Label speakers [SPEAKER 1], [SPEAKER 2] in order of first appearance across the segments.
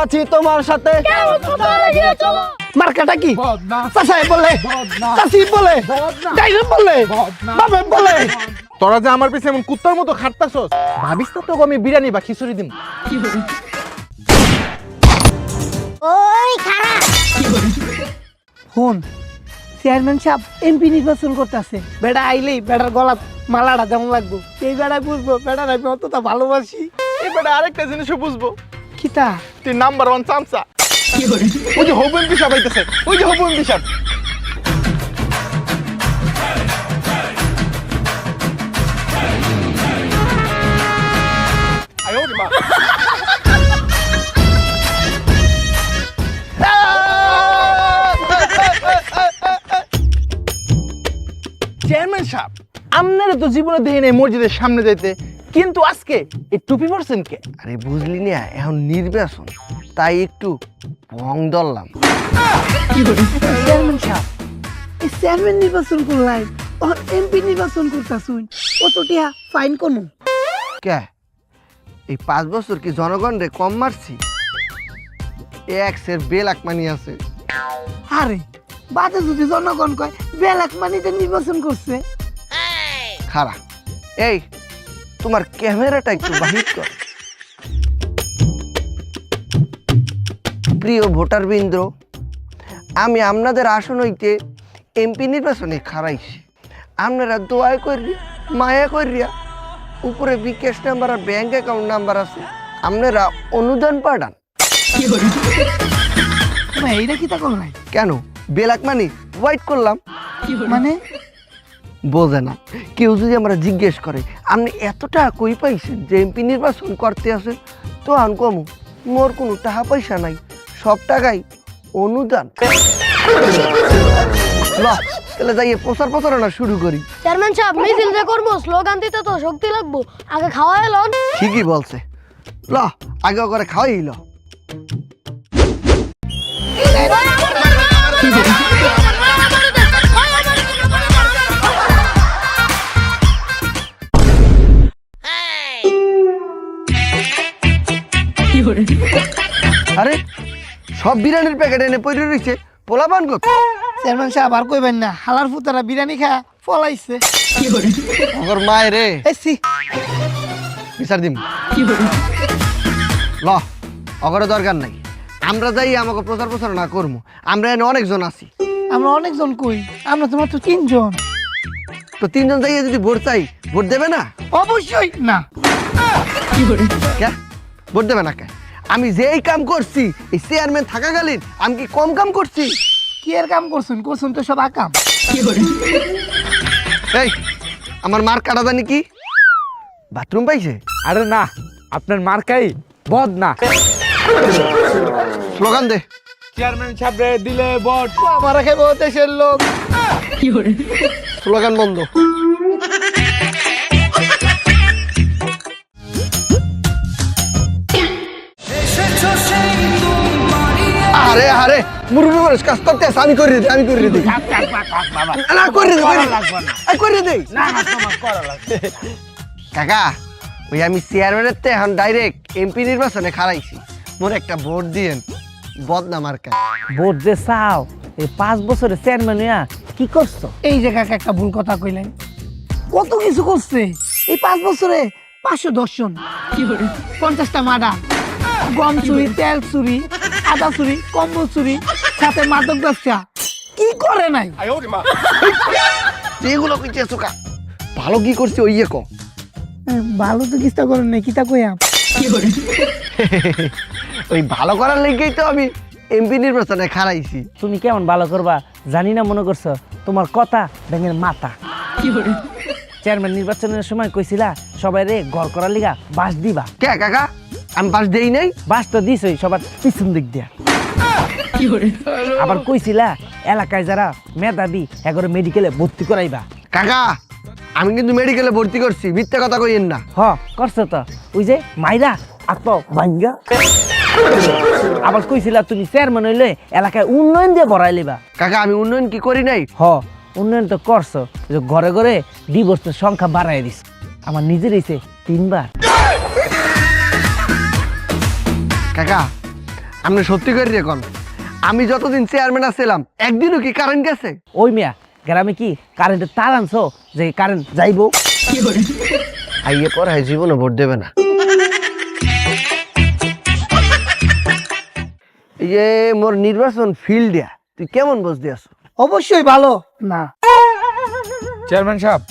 [SPEAKER 1] আছি তোমার সাথে। মার্কাটা কি? চাচাই বলে, চাচি বলে, ডাইরেক্ট বলে, বাবা বলে।
[SPEAKER 2] তোরা যে আমার পিছে এমন কুত্তার মতো খাটতাছস, ভাবিস না তোকে আমি বিরিয়ানি বা খিচুড়ি দিম।
[SPEAKER 3] ওই খারা
[SPEAKER 1] ফোন চেয়ারম্যান সাহেব এমপি নির্বাচন করতেছে। বেড়া আইলেই বেড়ার গলা মালাটা যেমন লাগবো এই বেড়া বুঝবো বেড়ার আমি অতটা ভালোবাসি।
[SPEAKER 2] এবারে আরেকটা জিনিসও বুঝবো,
[SPEAKER 1] কিতা
[SPEAKER 2] তুই নাম্বার 1 চামচা। ওই যে হবু এমপি সাহেব আইতেছে, ওই যে হবু এমপি সাহেব। আয় ওরে মা। চেয়ারম্যান সাহেব, আপনারা তো জীবনে দেখি নাই মসজিদের সামনে যাইতে, কিন্তু আজকে এই টুপি পরছেন কে?
[SPEAKER 4] আরে বুঝলি না, এখন নির্বাচন, তাই একটু ভং ধরলাম।
[SPEAKER 1] চেয়ারম্যান সাহেব এই চেয়ারম্যান নির্বাচন করলাই তখন এমপি নির্বাচন করতেছুন, কত টিয়া ফাইন কোনো?
[SPEAKER 4] কে এই 5 বছর কি জনগণ রে কম মারছি? এক্সের বেলাক মানি আছে।
[SPEAKER 1] আরে বাজে যদি জনগণ কয় বেলাক মানিতে নির্বাচন করছে।
[SPEAKER 4] খারা এই তোমার ক্যামেরাটা একটু বাহির কর। প্রিয় ভোটার বৃন্দ, আমি আপনাদের আসন হইতে এমপি নির্বাচনে খারাইছি। আপনারা দোয়া করিয়া মায়া করিয়া উপরে বিকাশ নাম্বার আর ব্যাংক অ্যাকাউন্ট নাম্বার আছে, আপনারা অনুদান পাঠান।
[SPEAKER 1] এইটা কি তা করলাই?
[SPEAKER 4] কেন বেলাক মানি হোয়াইট করলাম?
[SPEAKER 1] মানে
[SPEAKER 4] বোঝে না কেউ যদি আমরা জিজ্ঞেস করে আপনি এত টাকা কই পাইছেন যে এমপি নির্বাচন করতে আসেন, তো আন কমু মোর কোনো টাকা পয়সা নাই, সব টাকাই অনুদান। বাহ, তাহলে যাইয়ে প্রচারণা শুরু করি।
[SPEAKER 3] চেয়ারম্যান সাহেব মিছিল যে করবো স্লোগান দিতে তো শক্তি লাগবো, আগে খাওয়া এলো।
[SPEAKER 4] ঠিকই বলছে, ল আগে করে খাওয়াই ল। আরে সব বিরিয়ানির প্যাকেট এনে পড়ে রয়েছে, পোলাপান কত?
[SPEAKER 1] চেয়ারম্যান সাহেব আর কইবেন না, হালার ফুতারা বিরিয়ানি খায়া পলাইছে।
[SPEAKER 4] আমার মায়ের রে
[SPEAKER 1] এসি
[SPEAKER 4] বিচার দিম। ল অগরে দরকার নাই, আমরা যাই আমাকে প্রচারণা করবো। আমরা এনে অনেকজন আছি।
[SPEAKER 1] আমরা অনেকজন কই, আমরা তো মাত্র 3 জন।
[SPEAKER 4] তো 3 জন যাইয়ে যদি ভোট চাই, ভোট দেবে না?
[SPEAKER 1] অবশ্যই না।
[SPEAKER 4] কে ভোট দেবে না? কে আমি যেই কাম করছি এই চেয়ারম্যান থাকাকালীন আমি কি কম কাম করছি?
[SPEAKER 1] কি এর কাম করছুন? করছুন তো সব আকাম।
[SPEAKER 4] এই আমার মার কাটা জানি কি বাথরুম পাইছে?
[SPEAKER 2] আরে না, আপনার মার্কাই বদ না।
[SPEAKER 4] স্লোগান দে।
[SPEAKER 2] চেয়ারম্যান সাহেবরে দিলে ভোট
[SPEAKER 1] মারা খাইব দেশের লোক।
[SPEAKER 4] স্লোগান বন্ধ। আরে আরে মুরুবি মানুষ কাজ করতে আছে, আমি করে দিই, আমি করে দিই। না করে দিই, করে দিই। কাকা ওই আমি চেয়ারম্যানের তে এখন ডাইরেক্ট এমপি নির্বাচনে খারাইছি, মোর একটা ভোট দিয়েন। বদনাম আর কা
[SPEAKER 5] ভোট যে চাও, এই 5 বছরে চেয়ারম্যান হইয়া কি করছো?
[SPEAKER 1] এই যে কাকা একটা ভুল কথা কইলেন, কত কিছু করছে এই 5 বছরে। 510 জন, 50টা মার্ডার, গম চুরি, তেল চুরি, আদা চুরি, কম্বল চুরি, সাথে মাদক ব্যবসা। কি করে নাই?
[SPEAKER 4] যেগুলো কইতে সুকা ভালো কি করছি ওই ক
[SPEAKER 1] ভালো তো কিস্তা করেন নাই, কিতা কইয়াম।
[SPEAKER 4] ওই ভালো করার লেগেই তো আমি এমপি নির্বাচনে খারাইছি।
[SPEAKER 5] তুমি কেমন ভালো করবা জানি না, মনে করছো তোমার কথা ব্যাঙের মাথা। চেয়ারম্যান নির্বাচনের সময় কইছিলা সবাই রে ঘর করার লিগা বাস দিবা।
[SPEAKER 4] কে কাকা আমি বাস দেই নাই?
[SPEAKER 5] বাস তো দিছই সবার পিছন দিক দিয়া। আবার কইছিলা এলাকায় যারা মেধাবী এগারো মেডিকেলে ভর্তি করাইবা।
[SPEAKER 4] কাকা আমি কিন্তু মেডিকেলে ভর্তি করছি, মিথ্যা কথা কইেন না।
[SPEAKER 5] হ করছো তো, ওই যে মাইরা আত্ম ভাঙ্গা। আবার কইছিলা তুমি চেয়ারম্যান হইলে এলাকায় উন্নয়ন দিয়ে ভরাই লিবা।
[SPEAKER 4] কাকা আমি উন্নয়ন কি করি নাই?
[SPEAKER 5] হ উন্নয়ন তো করছো, যে ঘরে ঘরে ডিভোর্সের সংখ্যা বাড়াই দিস। আমার নিজের হইছে 3 বার।
[SPEAKER 4] কাকা আপনি সত্যি করে রেখন আমি যতদিন চেয়ারম্যান আছিলাম একদিনও কি কারেন্ট গেছে?
[SPEAKER 5] ওই মিয়া গ্রামে কি কারেন্টের তার আনছো যে কারেন্ট যাইবো?
[SPEAKER 4] আইয়ে পর হয় জীবনে ভোট দেবে না। এই যে মোর নির্বাচন ফিল্ড দিয়া তুই কেমন বসতে আছো?
[SPEAKER 1] অবশ্যই ভালো না।
[SPEAKER 6] চেয়ারম্যান সাহেব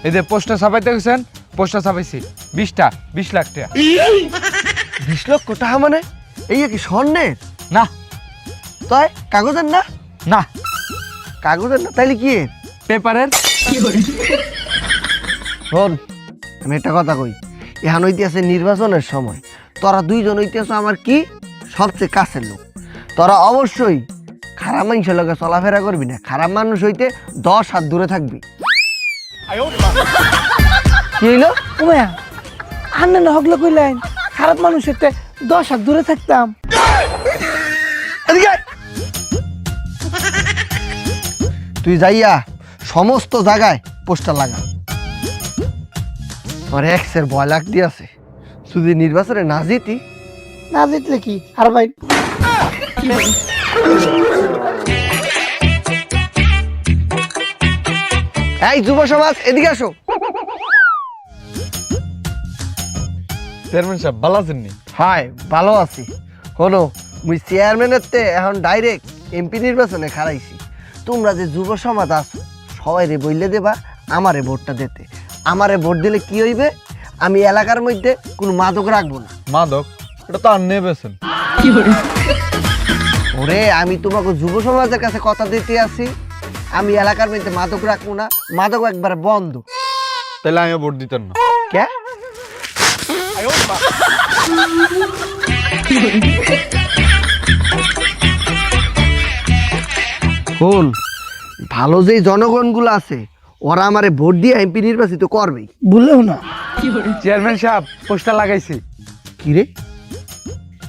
[SPEAKER 6] এই যে পোস্টার ছাপাইতে গেছেন, পোস্টার ছাপাইছি 20টা 20 লাখ টাকা।
[SPEAKER 4] 20 লক্ষ টাকা মানে এই কি স্বর্ণের?
[SPEAKER 6] না
[SPEAKER 4] তাই কাগজের না?
[SPEAKER 6] না
[SPEAKER 4] কাগজের না তাইলে কি এর?
[SPEAKER 6] পেপারের।
[SPEAKER 4] শোন আমি একটা কথা কই, এখন হইতেছে নির্বাচনের সময়, তোরা দুইজন হইতেছ আমার কি সবচেয়ে কাছের লোক। তোরা অবশ্যই খারাপ মানুষের লোকে চলাফেরা করবি না, খারাপ মানুষ হইতে 10 হাত দূরে থাকবি। কি হইলো?
[SPEAKER 1] উমায়া আন্না না হগলে কইলেন খারাপ মানুষের 10 হাত দূরে থাকতাম।
[SPEAKER 4] এদিকে আয়। তুই যাইয়া সমস্ত জায়গায় পোস্টার লাগা। আমার এক্সের ভয় লাগতে আছে, যদি নির্বাচনে না জিতি
[SPEAKER 1] না জিতলে কি আর ভাই
[SPEAKER 4] এই যুব সমাজ এদিকে আসো।
[SPEAKER 6] চেয়ারম্যান সাহেব ভালো আছেন নি?
[SPEAKER 4] হাই ভালো আছি। হলো মুই চেয়ারম্যানের তে এখন ডাইরেক্ট এমপি নির্বাচনে খারাইছি। তোমরা যে যুব সমাজ আছো সবাই রে বইলে দেবা আমারে ভোটটা দিতে। আমারে ভোট দিলে কি হইবে, আমি এলাকার মধ্যে কোনো মাদক রাখবো না।
[SPEAKER 6] মাদক এটা তো আর নেবেছেন।
[SPEAKER 4] ওরে আমি তোমাকে যুব সমাজের কাছে কথা দিতে আছি, আমি এলাকার মধ্যে মাদক রাখবো না, মাদক একবারে বন্ধ।
[SPEAKER 6] তাহলে আমি ভোট দিতেন না।
[SPEAKER 4] কে? শোন, ভালো যেই জনগণগুলো আছে ওরা আমারে ভোট দিয়ে এমপি নির্বাচিত করবেই।
[SPEAKER 1] ভুলেও না।
[SPEAKER 6] চেয়ারম্যান সাহেব পোস্টার লাগাইছি।
[SPEAKER 4] কি রে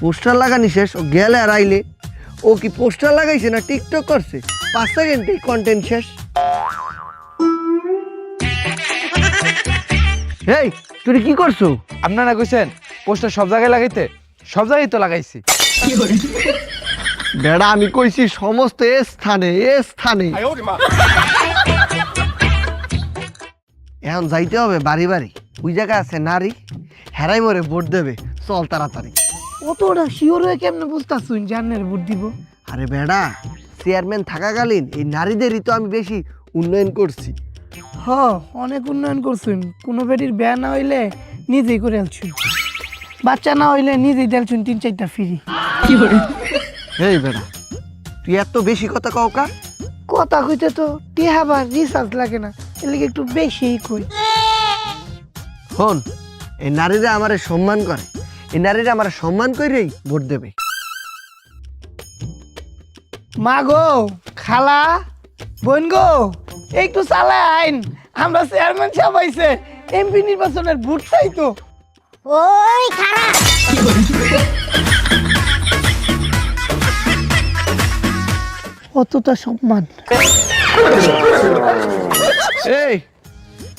[SPEAKER 4] পোস্টার লাগানি শেষ? ও গেলে আর আইলে ও কি পোস্টার লাগাইছে না টিকটক করছে? 5 সেকেন্ডে কন্টেন্ট শেষ। এই তুই কি করছো?
[SPEAKER 6] আপনারা কইছেন পোস্টার সব জায়গায় লাগাইতে, সব জায়গায় তো লাগাইছি।
[SPEAKER 4] বেড়া আমি কইছি সমস্ত স্থানে স্থানে। এখন যাইতে হবে বাড়ি বাড়ি, ওই জায়গা আছে নারী, হেরাই মরে ভোট দেবে, চল তাড়াতাড়ি।
[SPEAKER 1] অতটা শিওর হয়ে কেমনে বুঝতাছুন জানের ভোট দিব?
[SPEAKER 4] আরে বেড়া চেয়ারম্যান থাকাকালীন এই নারীদেরই তো আমি বেশি উন্নয়ন করছি।
[SPEAKER 1] হ অনেক উন্নয়ন করছুন। কোনো বেটির বিয়া না হইলে নিজেই করে আলছুন, বাচ্চা না হইলে নিজেই দেলছুন 3-4টা ফ্রি।
[SPEAKER 4] এই বেড়া তুই এত বেশি কথা কও কা?
[SPEAKER 1] কথা কইতে তো টিহাবার রিসার্চ লাগে না, এর লিগে একটু বেশিই কই।
[SPEAKER 4] শোন, এই নারীরা আমারে সম্মান করে, এই নারীরা আমার সম্মান করেই ভোট দেবে।
[SPEAKER 1] মা গো, খালা, বোন গো, একটু চালায় আইন, আমরা চেয়ারম্যান সাহেব আইছে, এমপি নির্বাচনের ভোট চাই তো।
[SPEAKER 3] ওই খারাপ
[SPEAKER 1] অতটা সম্মান।
[SPEAKER 4] এই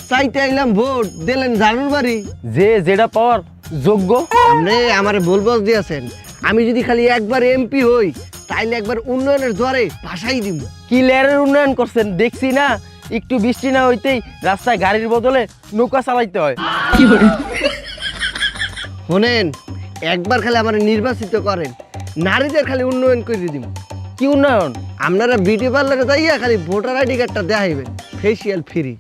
[SPEAKER 4] চাইতে আইলাম ভোট, দিলেন জানুর বাড়ি।
[SPEAKER 5] যে যেটা পাওয়ার যোগ্য।
[SPEAKER 4] আপনি আমারে বলবস দিয়েছেন, আমি যদি খালি একবার এমপি হই তাইলে একবার উন্নয়নের জোরে ভাষাই দিব।
[SPEAKER 5] কি লেয়ারের উন্নয়ন করছেন দেখছি না, একটু বৃষ্টি না হইতেই রাস্তায় গাড়ির বদলে নৌকা চালাইতে হয়।
[SPEAKER 4] শোনেন, একবার খালি আমার নির্বাচিত করেন, নারীদের খালি উন্নয়ন করে দিব।
[SPEAKER 5] কি উন্নয়ন?
[SPEAKER 4] আপনারা বিউটি পার্লারে যাইয়া খালি ভোটার আইডি কার্ডটা দেখাইবেন, ফেসিয়াল ফ্রি।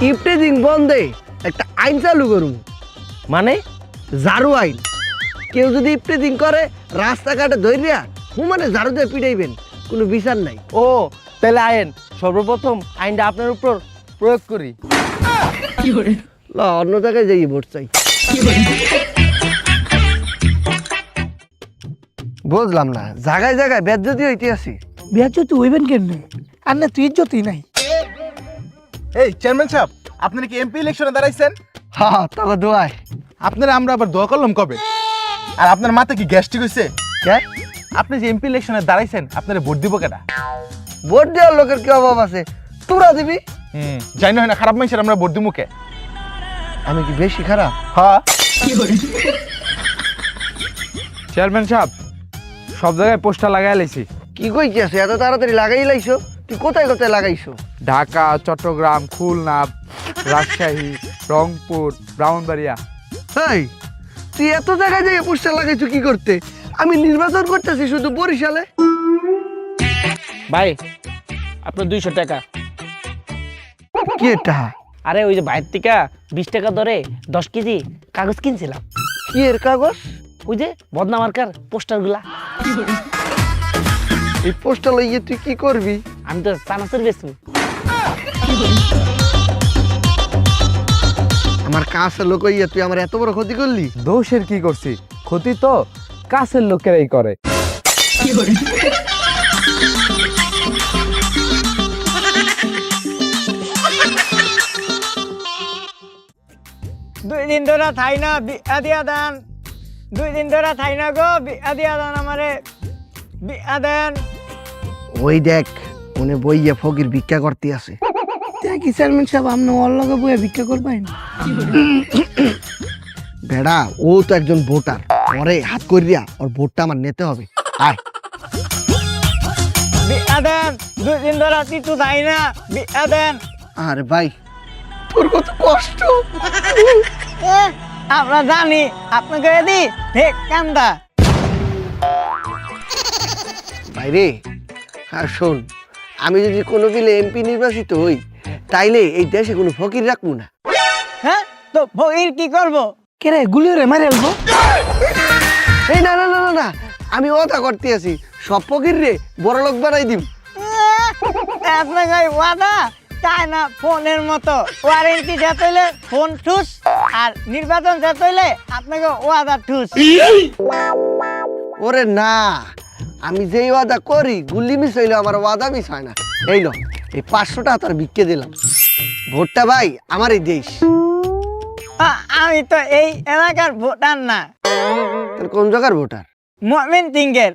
[SPEAKER 4] ইফটেজিং বন্ধে একটা আইন চালু করুন,
[SPEAKER 5] মানে
[SPEAKER 4] ঝাড়ু আইন। কেউ যদি ইফটেজিং করে রাস্তাঘাটে ধরিয়া হুমানে ঝাড়ু দিয়ে পিটাইবেন, কোনো বিচার নাই।
[SPEAKER 5] ও তাহলে আইন সর্বপ্রথম আইনটা আপনার উপর প্রয়োগ করি।
[SPEAKER 4] ল অন্য জায়গায় যাই ভোট চাই। বুঝলাম না, জায়গায় জায়গায় বেজ্জতি হইতে আছি।
[SPEAKER 1] বিয়া যদি হইবেন কেমনে? আর না তুই ইজ্জতই নাই।
[SPEAKER 2] এই চেয়ারম্যান সাহেব আপনারা কি এমপি ইলেকশনে দাঁড়াইছেন?
[SPEAKER 4] হ্যাঁ তবে দোয়াই।
[SPEAKER 2] আপনারা আমরা আবার দোয়া করলাম কবে? আর আপনার মাথা কি গ্যাস্ট্রিক হইছে?
[SPEAKER 4] কে?
[SPEAKER 2] আপনি যে এমপি ইলেকশনে দাঁড়াইছেন আপনারা ভোট দিব কেডা?
[SPEAKER 4] ভোট দেওয়ার লোকের কি অভাব আছে, তোরা দিবি।
[SPEAKER 2] জানি না খারাপ মানুষের আমরা ভোট দিব কে?
[SPEAKER 4] আমি কি বেশি খারাপ?
[SPEAKER 2] হ্যাঁ
[SPEAKER 6] চেয়ারম্যান সাহেব সব জায়গায় পোস্টার লাগাই লাইছি।
[SPEAKER 4] কি কইছিস এত তাড়াতাড়ি লাগাই লাইছো? তুই কোথায় কোথায় লাগাইছো?
[SPEAKER 6] ঢাকা, চট্টগ্রাম, খুলনা, রাজশাহী, রংপুর, ব্রাহ্মণবাড়িয়া।
[SPEAKER 4] এই তুই এত জায়গায় জায়গায় পোস্টার লাগাইছো কি করতে? আমি নির্বাচন করতেছি শুধু বরিশালে।
[SPEAKER 5] ভাই আপনার 200 টাকা।
[SPEAKER 4] কি এটা?
[SPEAKER 5] আরে ওই যে বাইর থেকে 20 টাকা ধরে 10 কেজি কাগজ কিনছিলাম।
[SPEAKER 4] কি এর কাগজ?
[SPEAKER 5] ওই যে বদনা মার্কার পোস্টারগুলা।
[SPEAKER 4] এই পোস্টার লইয়ে তুই কি করবি?
[SPEAKER 5] আমি তো চানাচুর বেচবো।
[SPEAKER 4] আমার কাছের লোক হইয়া তুই আমার এত বড় ক্ষতি করলি?
[SPEAKER 6] দোষের কি করছি? ক্ষতি তো কাছের লোকেরাই করে।
[SPEAKER 7] দুই দিন ধরে থাই না বিয়া দিয়া দেন। 2 দিন ধরে থাই না গো, বিয়া দিয়া দেন আমারে, বিয়া দেন।
[SPEAKER 4] ওই দেখ মনে বইয়া ফকির ভিক্ষা করতে আছে।
[SPEAKER 1] দেখি চেয়ারম্যান সাহেব আপনি ওর লগে বইয়া ভিক্ষা করবেন?
[SPEAKER 4] বেড়া ও তো একজন ভোটার, পরে হাত করিয়া ওর ভোটটা আমার নিতে হবে। আয়
[SPEAKER 7] বিয়া দেন, 2 দিন ধরে কিছু থাই না, বিয়া দেন।
[SPEAKER 4] আরে ভাই তোর কত কষ্ট।
[SPEAKER 7] আমরা জানি আপনাকে এদি ঠিক কান্দা।
[SPEAKER 4] ভাইরে আর শোন, আমি যদি কোনো বিলে এমপি নির্বাচিত হই তাইলে এই দেশে কোনো ফকির রাখবো না।
[SPEAKER 7] হ্যাঁ তো ফকির কি করবো?
[SPEAKER 1] কে রে গুলি রে মারে আলবো?
[SPEAKER 4] এই না না না না না, আমি ওটা করতে আছি, সব ফকির রে বড় লোক বানাই দিব।
[SPEAKER 7] আপনাকে ওয়াদা তাই না ফোনের মতো, ওয়ারেন্টি যা তৈলে ফোন ঠুস, আর নির্বাচন যা তৈলে আপনাকে ওয়াদা ঠুস।
[SPEAKER 4] ওরে না, আমি যেই ওয়াদা করি গুল্লি মিস হইলে আমার ওয়াদা মিস হয় না। এই লো এই 500 টাকা তোর বিক্কে দিলাম, ভোটটা ভাই আমার এই দেশ।
[SPEAKER 7] আমি তো এই এলাকার ভোটার না,
[SPEAKER 4] তোর কোন জায়গার ভোটার?
[SPEAKER 7] মমিন সিংয়ের।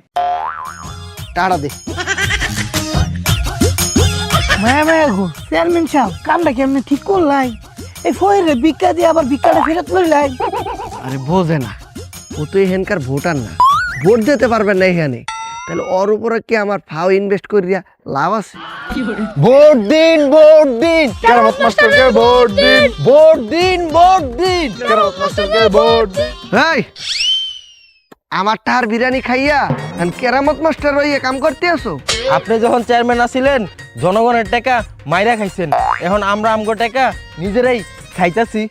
[SPEAKER 4] টাকা দে।
[SPEAKER 1] মায়া মায়া গো চেয়ারম্যান সাহেব কামটা কেমনে ঠিক করলাই? এই ফয়ের ভিক্ষা দিয়ে আবার ভিক্ষাটা ফেরত লইলাই।
[SPEAKER 4] আরে বোঝে না, ও তো এখানকার ভোটার না, ভোট দিতে পারবেন না এখানে, তাহলে ওর উপরে কি আমার ফাও ইনভেস্ট করিয়া লাভ আছে?
[SPEAKER 2] ভোট দিন, ভোট দিন, কেরামত মাস্টারকে ভোট দিন, ভোট দিন, ভোট দিন, কেরামত মাস্টারকে ভোট দিন।
[SPEAKER 4] এই আমার টার বিরিয়ানি খাইয়া আর কেরামত মাস্টার রইয়া কাম করতে আসো?
[SPEAKER 8] আপনি যখন চেয়ারম্যান আছিলেন জনগণের টাকা মাইরা খাইছেন, এখন আমরা আমগো টাকা নিজেরাই খাইতাছি।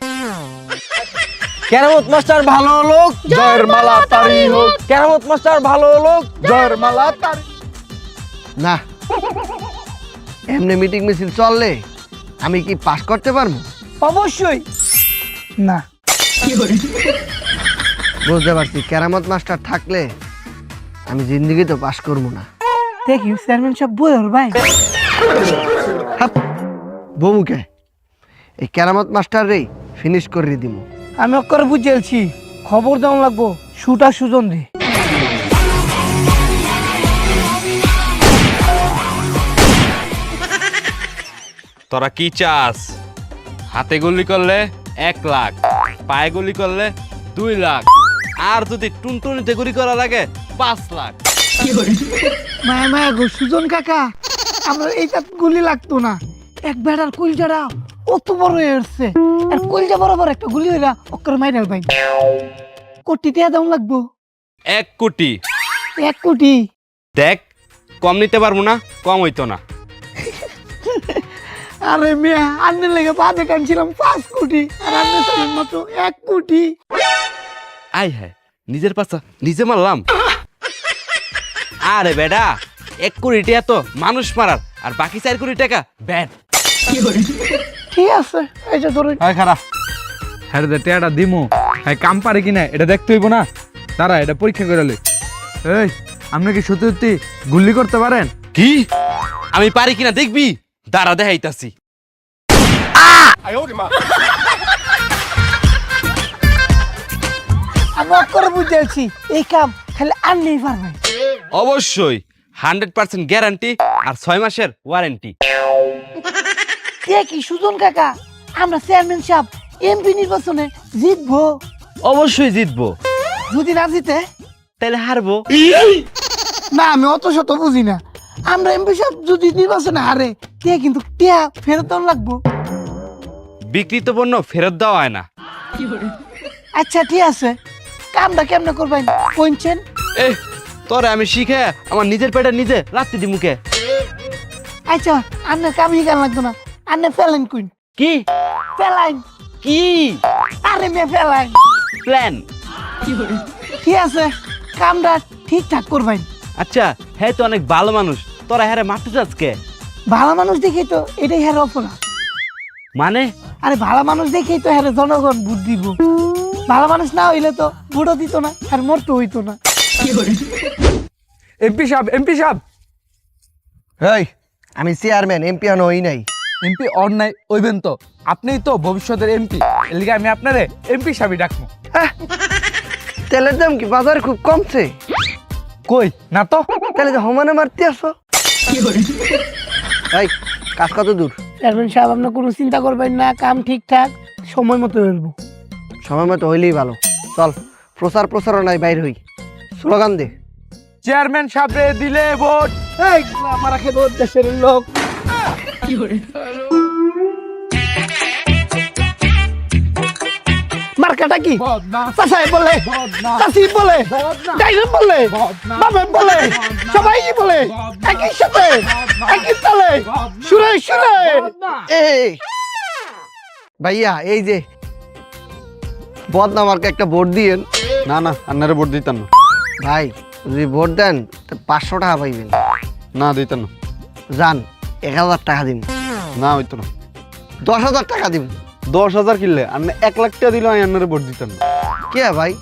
[SPEAKER 8] কেরামত মাস্টার ভালো লোক,
[SPEAKER 2] জয়ের মালা তারি হোক,
[SPEAKER 8] কেরামত মাস্টার ভালো লোক।
[SPEAKER 2] জয়ের মালা তারি।
[SPEAKER 4] না, এমনি মিটিং মিছিল চললে আমি কি পাস করতে পারবো?
[SPEAKER 1] অবশ্যই না।
[SPEAKER 4] বুঝতে পারছি, কেরামত মাস্টার থাকলে আমি জিন্দগি তো পাস করবো না।
[SPEAKER 1] দেখি চেয়ারম্যান সাহেব বই ওর ভাই
[SPEAKER 4] বমুকে এই কেরামত মাস্টার রে ফিনিশ করে দিব।
[SPEAKER 1] আমি অক্ষরে বুঝেছি, খবর দেওয়া লাগবো শুটা সুজন রে।
[SPEAKER 9] তোরা কি চাস? হাতে গুলি করলে 1 লাখ, পায়ে গুলি করলে 2 লাখ, আর যদি টুনটুনিতে গুলি করা লাগে 5 লাখ।
[SPEAKER 1] মায়া মায়া গো সুজন কাকা, আমরা এইটা গুলি লাগতো না। এক বেড়ার কলজাটা অত বড় হয়ে আসছে, আর কলজা বরাবর একটা গুলি হইরা অক্ষরে মাইরাল ভাই। কোটি টাকা দাম লাগবো?
[SPEAKER 9] 1 কোটি।
[SPEAKER 1] 1 কোটি?
[SPEAKER 9] দেখ, কম নিতে পারবো না, কম হইতো না।
[SPEAKER 1] আরে মিয়া আন্নের লেগে বাদে কানছিলাম 5 কোটি, আর আন্নের সাথে মাত্র 1 কোটি।
[SPEAKER 9] আই হ্যাঁ, নিজের পাশা নিজে মারলাম। আরে বেডা, 1 কোটি টাকা তো মানুষ মারার, আর বাকি 4 কোটি টাকা ব্যাট।
[SPEAKER 1] ঠিক আছে, এই যে ধরুন।
[SPEAKER 6] হয় খারাপ হ্যাঁ রে টেয়াটা দিমু, হ্যাঁ কাম পারে কিনা এটা দেখতে হইব না। দাঁড়া এটা পরীক্ষা করে লই। এই আপনি কি সত্যি সত্যি গুল্লি করতে পারেন?
[SPEAKER 9] কি? আমি পারি কিনা দেখবি? দাঁড়া দেখাইতাছি।
[SPEAKER 1] আমি অক্ষরে বুঝেছি, এই কাম খালি আনলেই পারবে।
[SPEAKER 9] অবশ্যই 100% গ্যারান্টি আর 6 মাসের ওয়ারেন্টি।
[SPEAKER 1] দেখি সুজন কাকা, আমরা চেয়ারম্যান সাহেব এমপি নির্বাচনে জিতবো?
[SPEAKER 8] অবশ্যই জিতবো।
[SPEAKER 1] যদি না জিতে?
[SPEAKER 8] তাহলে হারবো।
[SPEAKER 1] না আমি অত শত বুঝি না। আমরা এমপি সাহেব যদি নির্বাচনে হারে তে কিন্তু টিয়া ফেরত দেওয়া লাগবো।
[SPEAKER 9] বিক্রিত পণ্য ফেরত দেওয়া হয় না।
[SPEAKER 1] আচ্ছা ঠিক আছে, কামটা কেমনে করবেন কোনছেন?
[SPEAKER 9] এ তোরে আমি শিখে আমার নিজের পেটে নিজে রাত্রি দি মুখে।
[SPEAKER 1] আচ্ছা আন্নে কাম হিকান লাগতো না, আন্নে ফেলেন কুইন।
[SPEAKER 8] কি
[SPEAKER 1] ফেলাইন
[SPEAKER 8] কি
[SPEAKER 1] আরে মে ফেলাইন
[SPEAKER 8] প্ল্যান?
[SPEAKER 1] ঠিক আছে, কামটা ঠিকঠাক করবেন।
[SPEAKER 8] আচ্ছা হ্যাঁ তো অনেক ভালো মানুষ, তোরা হ্যাঁ মারতে চাস কে?
[SPEAKER 1] ভালো মানুষ দেখেই তো এটাই হ্যার অপরাধ।
[SPEAKER 8] মানে
[SPEAKER 1] আরে ভালো মানুষ দেখেই তো হ্যাঁ জনগণ ভোট দিব। ভালো মানুষ না হইলে তো ভোটও দিত না আর মরতে হইতো না।
[SPEAKER 6] এমপি সাহেব
[SPEAKER 4] এই আমি চেয়ারম্যান, এমপি আনো হই নাই।
[SPEAKER 6] এমপি অন্যায় ওইবেন তো, আপনিই তো ভবিষ্যতের এমপি, এর লিগে আমি আপনারে এমপি সাহেবই ডাকবো।
[SPEAKER 4] তেলের দাম কি বাজার খুব কমছে?
[SPEAKER 6] কই না তো।
[SPEAKER 4] তাহলে যে হমানে মারতে আসো। এই কাজ কত দূর?
[SPEAKER 1] চেয়ারম্যান সাহেব আপনার কোনো চিন্তা করবেন না, কাম ঠিকঠাক সময় মতো হইব।
[SPEAKER 4] সময় মতো হইলেই ভালো। চল প্রচারণায় বাইর হই, স্লোগান দে।
[SPEAKER 6] চেয়ারম্যান সাহেবরে দিলে ভোট।
[SPEAKER 1] এই আমার খেয়ে ভোট দেশের লোক। মার্কাটা কি? চাচাই বলে, চাচি বলে, ডাইরেক্ট বলে, বাবা বলে, সবাই বলে, একই সাথে একই তালে সুরে সুরে।
[SPEAKER 4] এই ভাইয়া এই যে বদনা মার্কে একটা ভোট দিয়েন।
[SPEAKER 2] না না, আন্নারে ভোট দিতেন না।
[SPEAKER 4] ভাই যদি ভোট দেন তো 500 টাকা পাইবেন।
[SPEAKER 2] না দিতেন না।
[SPEAKER 4] যান 1000 টাকা দিন।
[SPEAKER 2] না হইতো না।
[SPEAKER 4] 10,000 টাকা দিন।
[SPEAKER 2] 10,000 কিনলে আন্না 1 লাখ টাকা দিলেও আমি আন্নারে ভোট দিতেন না।
[SPEAKER 4] কে ভাই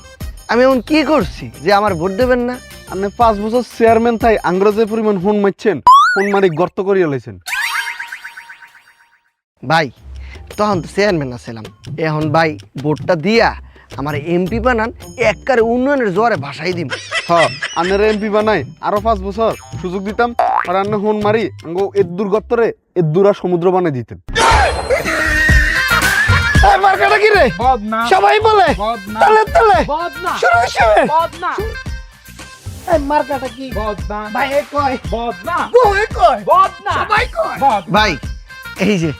[SPEAKER 4] আমি এমন কি করছি যে আমার ভোট দেবেন না?
[SPEAKER 2] আপনি 5 বছর চেয়ারম্যান থাই আংগ্রেজে পরিমাণ ফোন মারছেন, ফোন মারি গর্ত করিয়া লাইছেন।
[SPEAKER 4] ভাই তখন তো চেয়ারম্যান আছিলাম, এখন ভাই ভোটটা দিয়া আমার এমপি বানান, একবারে উন্নয়নের জোয়ারে ভাসাই দিম।
[SPEAKER 2] হ্যাঁ, আন্নারে এমপি বানাই আরো 5 বছর সুযোগ দিতাম, আর আন্না ফোন মারি আঙ্গো এদ্দুর গর্তরে এদ্দুরা সমুদ্র বানাই দিতেন।
[SPEAKER 1] মার্কাটা কি রে? সবাই বলে তালে তালে সুরে সুরে। এই মার্কাটা কি? ভাই এ কয় বদনা, বউ এ কয় বদনা, সবাই কয়।
[SPEAKER 4] ভাই এই যে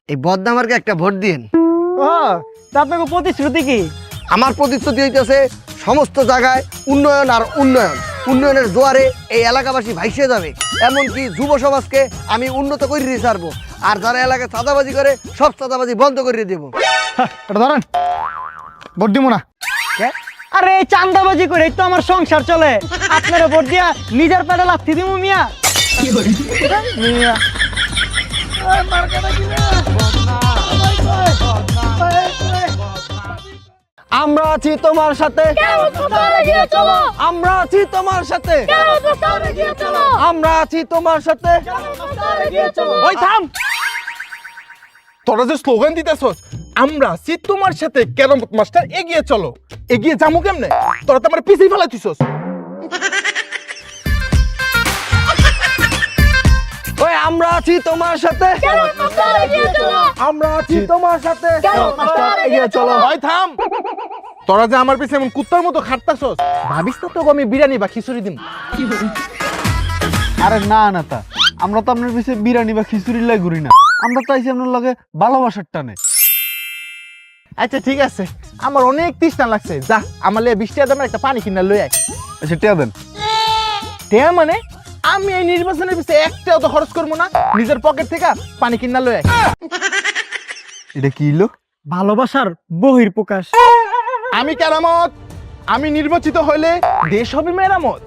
[SPEAKER 4] এই বদনামার্কে একটা ভোট দিন।
[SPEAKER 7] ও তা আপনাকে প্রতিশ্রুতি কি?
[SPEAKER 4] আমার প্রতিশ্রুতি হইতেছে সমস্ত জায়গায় উন্নয়ন আর উন্নয়ন, উন্নয়নের জোয়ারে এই এলাকাবাসী ভাইসে যাবে। এমনকি যুব সমাজকে আমি উন্নত করে দিয়ে ছাড়বো, আর যারা এলাকায় চাঁদাবাজি করে সব চাঁদাবাজি বন্ধ করে দেবো।
[SPEAKER 1] এটা ধরেন, ভোট দিব না।
[SPEAKER 7] আরে এই চান্দাবাজি করে তো আমার সংসার চলে। আপনারা ভোট দিয়া নিজের পেটে লাথি দিমু মিয়া। মিয়া আমরা আছি তোমার সাথে, আমরা আছি তোমার সাথে, আমরা আছি তোমার সাথে।
[SPEAKER 8] ওই থাম, তোরা যে স্লোগান দিতেছস আমরা আছি তোমার সাথে, কেরামত মাস্টার এগিয়ে চলো, এগিয়ে যামু কেমনে? তোরা তো আমার পিছিয়ে ফেলাইছিস।
[SPEAKER 7] ওই আমরা আছি তোমার সাথে,
[SPEAKER 8] আমরা আছি তোমার সাথে, এগিয়ে চলো। ভাই থাম, তোরা যে আমার পিছে এমন কুত্তার মতো খাটতাছস, ভাবিস না তোকে আমি বিরিয়ানি বা খিচুড়ি দিম।
[SPEAKER 2] আরে না না, তা আমরা তো আপনার পিছে বিরিয়ানি বা খিচুড়ির লাই ঘুরি না, আমরা তো আইছি আপনার লগে ভালোবাসার টানে।
[SPEAKER 8] আচ্ছা ঠিক আছে, আমার অনেক তৃষ্ণা লাগছে, যা আমার লিয়ে 20 টাকা দামের একটা পানি কিনা লই আয়।
[SPEAKER 2] আচ্ছা টিয়া দেন।
[SPEAKER 8] টিয়া মানে আমি এই নির্বাচনের পিছে একটাও তো খরচ করবো না, নিজের পকেট থেকে পানি কিনা লই আয়।
[SPEAKER 2] এটা কি হলো?
[SPEAKER 7] ভালোবাসার বহির প্রকাশ।
[SPEAKER 8] আমি কেরামত, আমি নির্বাচিত হইলে দেশ হবে মেরামত।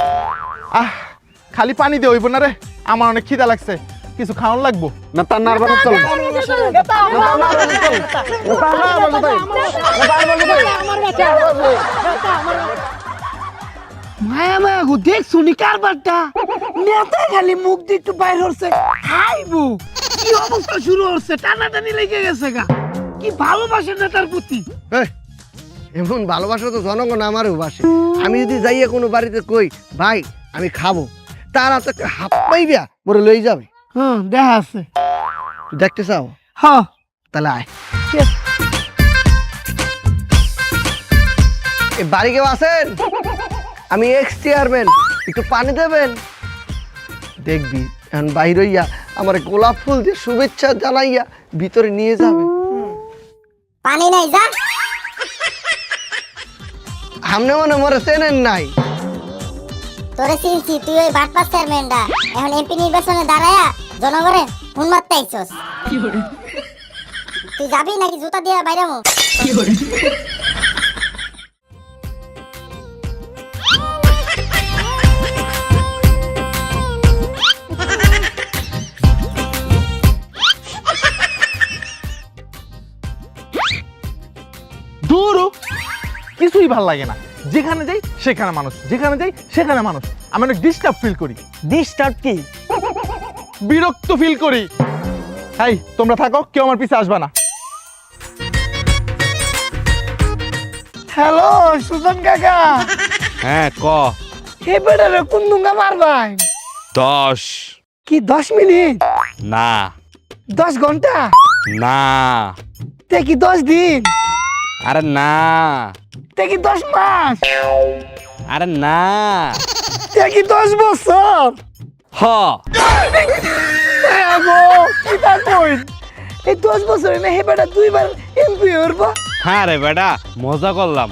[SPEAKER 8] খালি পানি দিয়ে হইব না রে, আমার অনেক খিদা লাগছে, কিছু খাওয়ান লাগবো।
[SPEAKER 2] না তার নারবারে চলো।
[SPEAKER 1] মায়া মায়া গো, দেখ শুনি কারবারটা নেতা খালি মুখ দিয়ে একটু বাইর হচ্ছে, খাইবো কি অবস্থা শুরু হচ্ছে, টানাটানি লেগে গেছে গা। কি ভালোবাসে নেতার প্রতি।
[SPEAKER 4] এমন ভালোবাসা তো জনগণ আমারও বাসে। আমি যদি যাইয়া কোনো বাড়িতে কই ভাই আমি খাবো, তারা তো একটা হাত পাইবা মোরে লই যাবে।
[SPEAKER 1] হ্যাঁ দেখা আছে।
[SPEAKER 4] তুই দেখতে চাও?
[SPEAKER 1] হ্যাঁ
[SPEAKER 4] তাহলে আয়। এ বাড়ি কেউ আছেন? আমি এক্স চেয়ারম্যান, একটু পানি দেবেন? দেখবি এখন বাইর হইয়া আমার গোলাপ ফুল দিয়ে শুভেচ্ছা জানাইয়া ভিতরে নিয়ে যাবে।
[SPEAKER 10] পানি নাই যা।
[SPEAKER 4] সামনে মনে মরে চেনেন নাই?
[SPEAKER 10] তোরে চিনছি, তুই ওই বাটপাস চেয়ারম্যানটা এখন এমপি নির্বাচনে দাঁড়ায়া জনগণের ফোন মারতে আইছস। তুই যাবি নাকি জুতা দিয়ে বাইরামু?
[SPEAKER 8] দূর কিছুই ভাল লাগে না, যেখানে যাই সেখানে মানুষ, যেখানে যাই সেখানে মানুষ। আমি অনেক ডিস্টার্ব ফিল করি।
[SPEAKER 7] ডিস্টার্ব কি?
[SPEAKER 8] বিরক্ত ফিল করি। হাই তোমরা থাকো, কেউ আমার পিছে আসবে না।
[SPEAKER 1] হ্যালো সুজন কাকা,
[SPEAKER 9] হ্যাঁ ক।
[SPEAKER 1] এই বেটারে কোন দুঙ্গা মারবাই?
[SPEAKER 9] 10
[SPEAKER 1] কি 10 মিনিট?
[SPEAKER 9] না
[SPEAKER 1] 10 ঘন্টা?
[SPEAKER 9] না
[SPEAKER 1] তে কি 10 দিন?
[SPEAKER 9] আরে না
[SPEAKER 1] তে কি 10 মাস?
[SPEAKER 9] আরে না
[SPEAKER 1] তে কি 10 বছর?
[SPEAKER 9] হ
[SPEAKER 1] আগো কিটা কইন? এই 10 বছরে না হে বেটা দুইবার এমপি হরবা।
[SPEAKER 9] হ্যাঁ রে বেটা, মজা করলাম।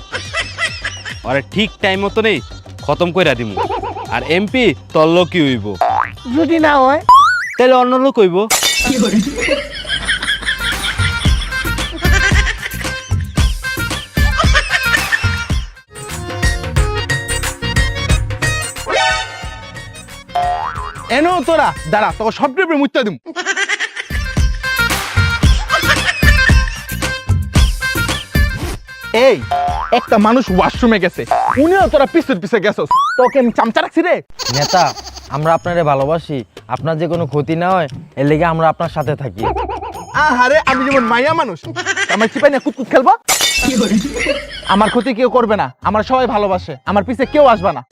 [SPEAKER 9] আরে ঠিক টাইম মতো নেই খতম কইরা দিমু। আর এমপি তোর লোকই হইব।
[SPEAKER 1] যদি না হয়
[SPEAKER 9] তাহলে অন্য লোক হইব।
[SPEAKER 8] এনো তোরা দাঁড়া, তোকে সব টিপে মুত্তা দিম। এই একটা মানুষ ওয়াশরুমে গেছে, উনিও তোরা পিছের পিছে গেছস, তোকে আমি চামচা রাখছি রে।
[SPEAKER 2] নেতা, আমরা আপনারে ভালোবাসি, আপনার যে কোনো ক্ষতি না হয় এর লেগে আমরা আপনার সাথে থাকি।
[SPEAKER 8] আহারে আমি যেমন মাইয়া মানুষ, আমার চিপাই না কুতকুত খেলবো? আমার ক্ষতি কেউ করবে না, আমার সবাই ভালোবাসে, আমার পিছে কেউ আসবে না।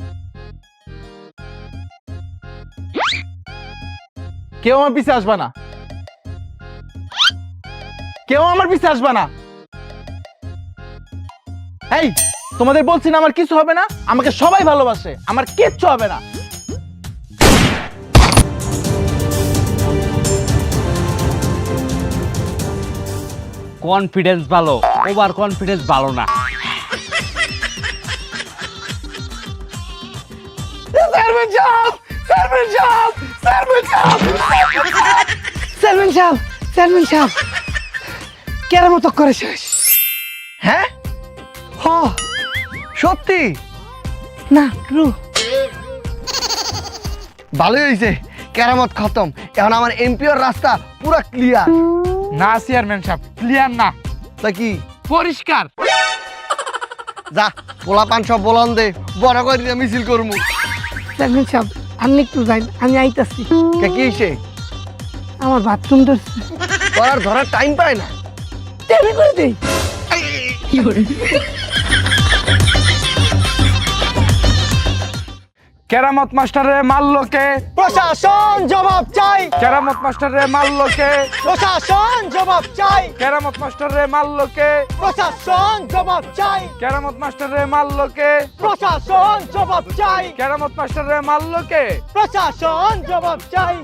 [SPEAKER 8] কেউ আমার পিছে আসবে না, কেউ আমার পিছে আসবে না। এই তোমাদের বলছি না আমার কিছু হবে না, আমাকে সবাই ভালোবাসে, আমার কিচ্ছু হবে না।
[SPEAKER 9] কনফিডেন্স ভালো, ওভার কনফিডেন্স ভালো না।
[SPEAKER 1] চেয়ারম্যান সাহেব, চেয়ারম্যান সাহেব, চেয়ারম্যান সাহেব, চেয়ারম্যান সাহেব, চেয়ারম্যান সাহেব কেরামত করে শেষ।
[SPEAKER 4] হ্যাঁ হ সত্যি?
[SPEAKER 1] না ট্রু।
[SPEAKER 4] ভালোই হয়েছে, কেরামত খতম। এখন আমার এমপিওর রাস্তা পুরো ক্লিয়ার।
[SPEAKER 6] না চেয়ারম্যান সাহেব, ক্লিয়ার না,
[SPEAKER 4] তা কি?
[SPEAKER 6] পরিষ্কার।
[SPEAKER 4] যা পোলা পান সব বলন দে, বড় করে মিছিল করমু।
[SPEAKER 1] চেয়ারম্যান সাহেব আপনি একটু যাইন, আমি আইতাছি।
[SPEAKER 4] কে কি হইছে?
[SPEAKER 1] আমার বাথরুম ধরছে,
[SPEAKER 4] করার ধরার টাইম পায় না।
[SPEAKER 1] টেনে করে দেই।
[SPEAKER 6] কেরামত মাস্টারে মারলো কে?
[SPEAKER 7] প্রশাসন জবাব চাই,
[SPEAKER 6] কেরামত মাস্টারে মারলো কে?
[SPEAKER 7] প্রশাসন জবাব চাই,
[SPEAKER 6] কেরামত মাস্টারে মারলো কে?
[SPEAKER 7] প্রশাসন জবাব চাই,
[SPEAKER 6] কেরামত মাস্টারে মারলো কে?
[SPEAKER 7] প্রশাসন জবাব চাই,
[SPEAKER 6] কেরামত মাস্টারে মারলো কে?
[SPEAKER 7] প্রশাসন জবাব চাই।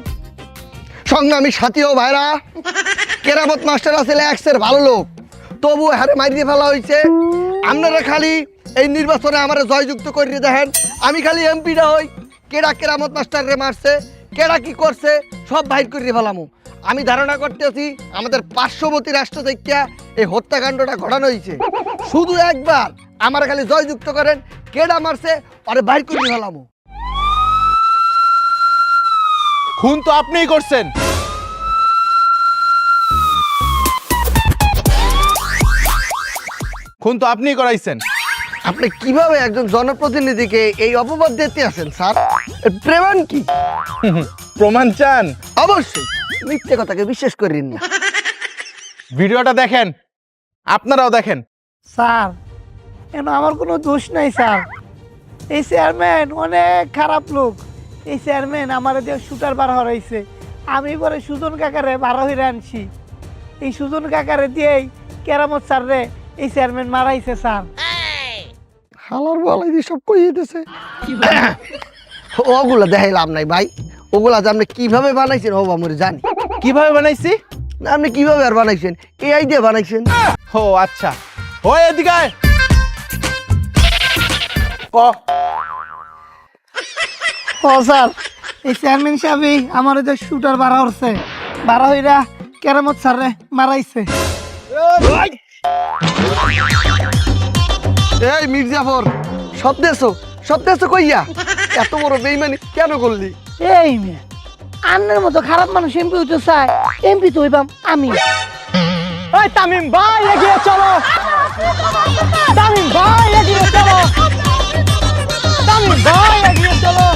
[SPEAKER 4] সংগ্রামী সাথী ও ভাইরা, কেরামত মাস্টার আসলে এক্সের ভালো লোক, তবু হারে মারিয়ে ফেলা হয়েছে। আপনারা খালি এই নির্বাচনে আমার জয়যুক্ত করে দেখেন, আমি খালি এমপিটা হই, কেডা কেরামত মাস্টার রে মারছে, কেডা কি করছে সব বাইর করে ফেলামু। আমি ধারণা করতেছি আমাদের পার্শ্ববর্তী রাষ্ট্র থেকে এই হত্যাকাণ্ডটা ঘটানো হয়েছে। শুধু একবার আমার খালি জয়যুক্ত করেন, কেডা মারছে আরে বাইর করে ফেলামু।
[SPEAKER 8] খুন তো আপনিই করছেন। খুন তো আপনিই করাইছেন।
[SPEAKER 4] আপনি কিভাবে একজন জনপ্রতিনিধিকে এই অপবাদ দিতে আছেন স্যার? এর প্রমাণ কি?
[SPEAKER 8] প্রমাণ চান?
[SPEAKER 4] অবশ্যই, মিথ্যে কথাকে বিশ্বাস করেন না।
[SPEAKER 8] ভিডিওটা দেখেন, আপনারাও দেখেন।
[SPEAKER 1] স্যার কেন আমার কোনো দোষ নাই স্যার, এই চেয়ারম্যান অনেক খারাপ লোক। এই চেয়ারম্যান আমার দিয়ে শুটার বার হরাইছে, আমি পরে সুজন কাকারে বার হইরে আনছি। এই সুজন কাকারে দিয়েই কেরামত স্যার রে এই চেয়ারম্যান মারাইছে স্যার।
[SPEAKER 4] হালার বলাই দিয়ে সব কইয়ে দিতেছে ওগুলা দেখাই লাভ নাই ভাই, ওগুলা যে আপনি কিভাবে বানাইছেন ও আমরা জানি।
[SPEAKER 8] কিভাবে বানাইছি?
[SPEAKER 4] না আপনি কিভাবে আর বানাইছেন, এই আইডিয়া বানাইছেন।
[SPEAKER 8] ও আচ্ছা, ও এদিকে আয়। ক
[SPEAKER 1] ও স্যার, এই চেয়ারম্যান সাহেবই আমার ওই যে শুটার বাড়া উঠছে, বাড়া হইরা কেরামত স্যারে মারাইছে।
[SPEAKER 4] এই মির্জাফর, সব দেশ কইয়া এত বড় বেইমানি কেন করলি?
[SPEAKER 1] এই মেয়ে, আন্নের মতো খারাপ মানুষ এমপি হইতে চায়, এমপি তো হইবাম আমি।
[SPEAKER 7] ওই তামিম ভাই এগিয়ে চলো, তামিম ভাই এগিয়ে চলো, তামিম ভাই এগিয়ে চলো।